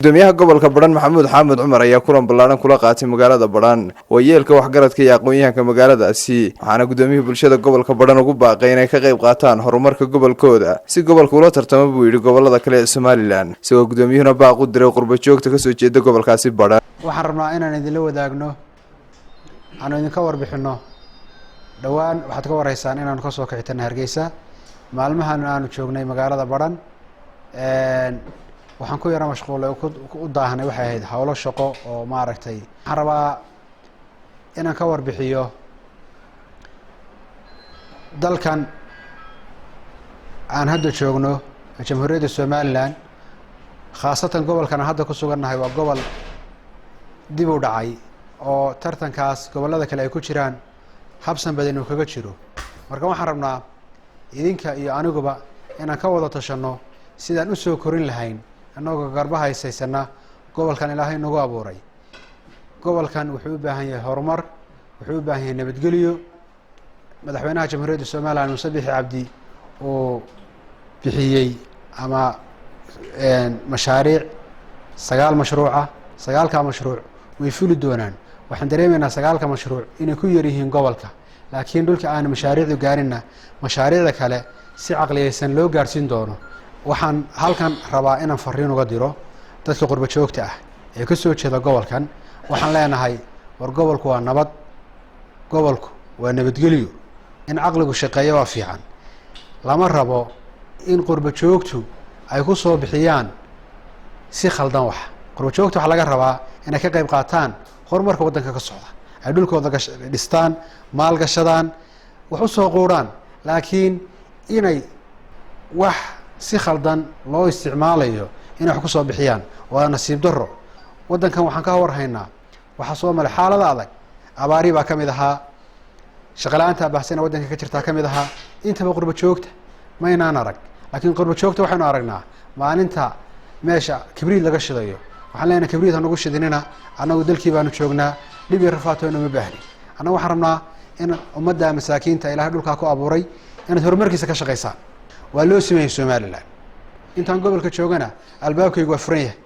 gudoomiyaha gobolka Badhan Maxamuud Xamed Cumar ayaa kulan ballaaran kula qaatay magaalada Badhan wayeelka waxgaradka iyo aqoon-yahanka magaaladaasi waxaana gudoomiyuhu bulshada gobolka Badhan ugu baaqay inay ka qayb qaataan horumarka gobolkooda si gobolku ula tartamo buu yiri gobolada kale ee Soomaaliland isagoo gudoomiyuhuna baaq u diray qurbo joogta ka soo jeeda gobolkaasi Badhan waxaan rabnaa inaan idin wadaagno aan idin ka warbixino dhawaan waxaad ka wareysaan inaan ka soo kicitana Hargeysa maalmahan aanu joognay magaalada Badhan waxaan ku yara mashquulay u daahanay waxay ahayd hawlo shaqo oo maaragtay waxaan rabaa inaan ka warbixiyo dalkan aan hadda joogno jamhuuriyadda Soomaaliland khaasatan gobolkan hadda ku sugannahay waa gobol dib u dhacay oo tartankaas gobolada kale ay ku jiraan habsan badan uu kaga jiro marka waxaan rabnaa idinka iyo aniguba inaan ka wada tashano sidaan u soo korin lahayn anagoo garbaha haysaysana gobolkan Ilaahay nagu abuuray gobolkan wuxuu u baahan yahay horumar wuxuu u baahan yahay nabadgelyo madaxweynaha jamhuuriyadda Soomaaliland Muuse Biixi Cabdi oo bixiyay ama mashaariic 9 mashruuca 9ka mashruuc way fuli doonaan waxaan dareemaynaa 9ka mashruuc inay ku yar yihiin gobolka laakiin dhulka aan mashaariicdu gaarina mashaariicda kale si caqliyeysan loo gaarsiin doono waxaan halkan rabaa inaan fariin uga diro dadka qurbo joogta ah ee ka soo jeeda gobolkan waxaan leenahay war gobolku waa nabad gobolku waa nabadgelyo in caqligu shaqeeyo waa fiican lama rabo in qurbo joogtu ay ku soo bixiyaan si khaldan wax qurbo joogtu waxa laga rabaa inay ka qayb qaataan horumarka waddanka ka socda ay dhulkooda dhistaan maal gashadaan wax u soo quuraan laakiin inay wax si khaldan loo isticmaalayo inay wax ku soo bixiyaan waa nasiib darro waddankan waxaan ka warhaynaa waxa soo malay xaalada adag abaari baa kamid ahaa shaqalaanta baahsana waddanka ka jirta kamid ahaa intaba qurbo joogta ma inaan arag laakiin qurbo joogta waxaanu aragnaa maalinta meesha kibriid laga shidayo waxaan leenahay kibriid hanagu shidinina anagu dalkii baanu joognaa dhib iyo rafaatoona ma baahni anagu waxaan rabnaa in ummadda masaakiinta Ilaahay dhulka ku abuuray inaad horumarkiisa ka shaqeysaan waa loo sameeyay Soomaaliland intaan gobolka joogana albaabkaygu waa furan yahay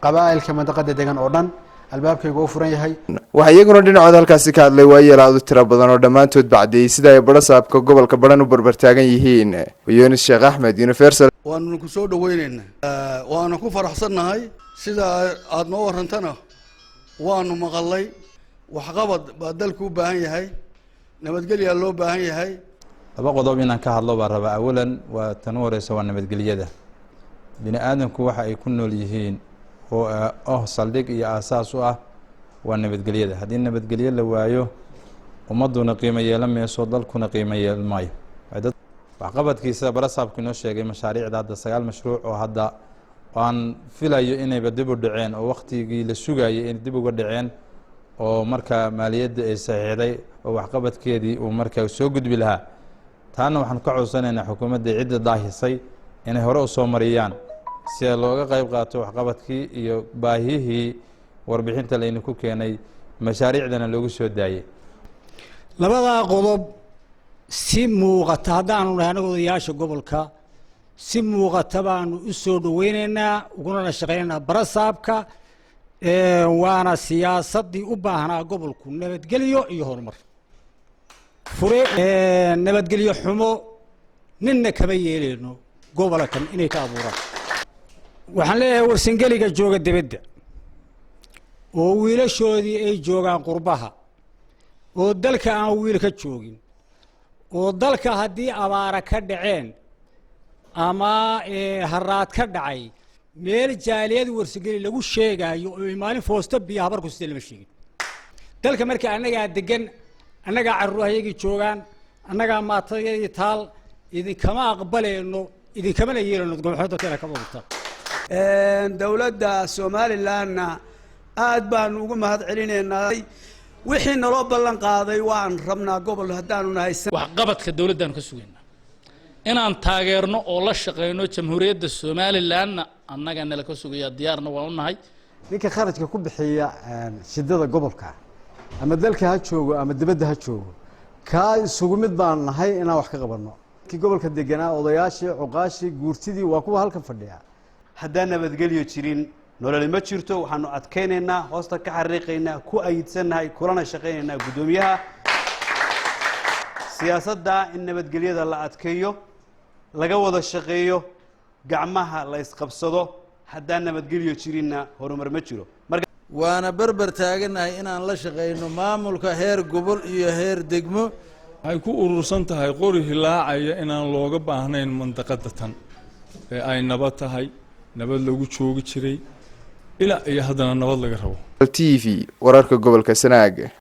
qabaa'ilka mandaqada degan oo dhan albaabkaygu waa furan yahay waxa iyaguna dhinacooda halkaasi ka hadlay waayeelaadu tiro badan oo dhammaantood bacday sida ay barasaabka gobolka Badhan u barbar taagan yihiin Yuunus Sheekh Axmed Universal waanu ku soo dhaweynaynaa waanu ku faraxsanahay sida aad noo warantana waanu maqalay wax qabad baa dalku u baahan yahay nabadgelyo loo baahan yahay laba qodob inaan ka hadlo baa raba awalan waa tan wareysa waa nabadgelyada bini aadamku waxa ay ku nool yihiin oo saldhig iyo aasaas u ah waa nabadgelyada haddii nabadgelyo la waayo ummaduna qiimo yeelamayso dalkuna qiimo yeelmaayo waxqabadkiisa barasaabku inoo sheegay mashaariicda hadda 9 mashruuc oo hadda aan filayo inayba dib u dhaceen oo waqtigii la sugayay in dib uga dhaceen oo marka maaliyadda ay saxiixday oo waxqabadkeedii uu marka soo gudbi lahaa taana waxaan ka codsanaynaa xukuumadda cidda daahisay inay hore u soo mariyaan si looga qayb qaato waxqabadkii iyo baahiyihii warbixinta layna ku keenay mashaariicdana loogu soo daayay labada qodob si muuqata haddaanu nahay odayaasha gobolka si muuqata baanu u soo dhaweynaynaa uguna shaqeynaynaa barasaabka waana siyaasadii u baahnaa gobolku nabadgelyo iyo horumar fure nabadgelyo xumo ninna kama yeeleyno gobolkan inay ka abuuraan waxaan leeyahay warsangeliga jooga dibadda oo wiilashoodii ay joogaan qurbaha oo dalka aan wiil ka joogin oo dalka haddii abaara ka dhaceen ama haraad ka dhacay meel jaaliyad warsangeli lagu sheegayo oo maalin foosta biyo habar ku sidii lama sheegin dalka marka anaga degan anaga carruurahayagii joogaan anaga maatayadii taal idinkama aqbaleyno idinkamana yeelano gobxooda kale ka muuqata dawladda Soomaalilandna aad baan ugu mahad celinaynaa wixii naloo ballan qaaday waan rabnaa gobol haddaanu nahay wax qabadka dawladdan ka sugaynaa inaan taageerno oo la shaqeyno jamhuuriyadda Soomaalilandna annaga nala ka sugaya diyaarna waan u nahay ninka kharashka ku bixiya shidada gobolka ama dalka ha joogo ama dibadda ha joogo ka isugu mid baan nahay inaan wax ka qabanno ki gobolka deganaa odayaashii cuqaashii guurtidii waa kuwa halkan fadhiya haddaan nabadgelyo jirin nolol ma jirto waxaanu adkeynaynaa hoosta ka xariiqaynaa ku ayidsanahay kulana shaqeynaynaa gudoomiyaha siyaasadda in nabadgelyada la adkeeyo laga wada shaqeeyo gacmaha la isqabsado haddaan nabadgelyo jirinna horumar ma jiro waana barbar taaganahay inaan la shaqeyno maamulka heer gobol iyo heer degmo waxay ku urursan tahay qori hilaacaya inaan looga baahnayn mandaqada tan ee ay nabad tahay nabad lagu joogi jiray ilaa iyo haddana nabad laga rabo TV wararka gobolka Sanaag.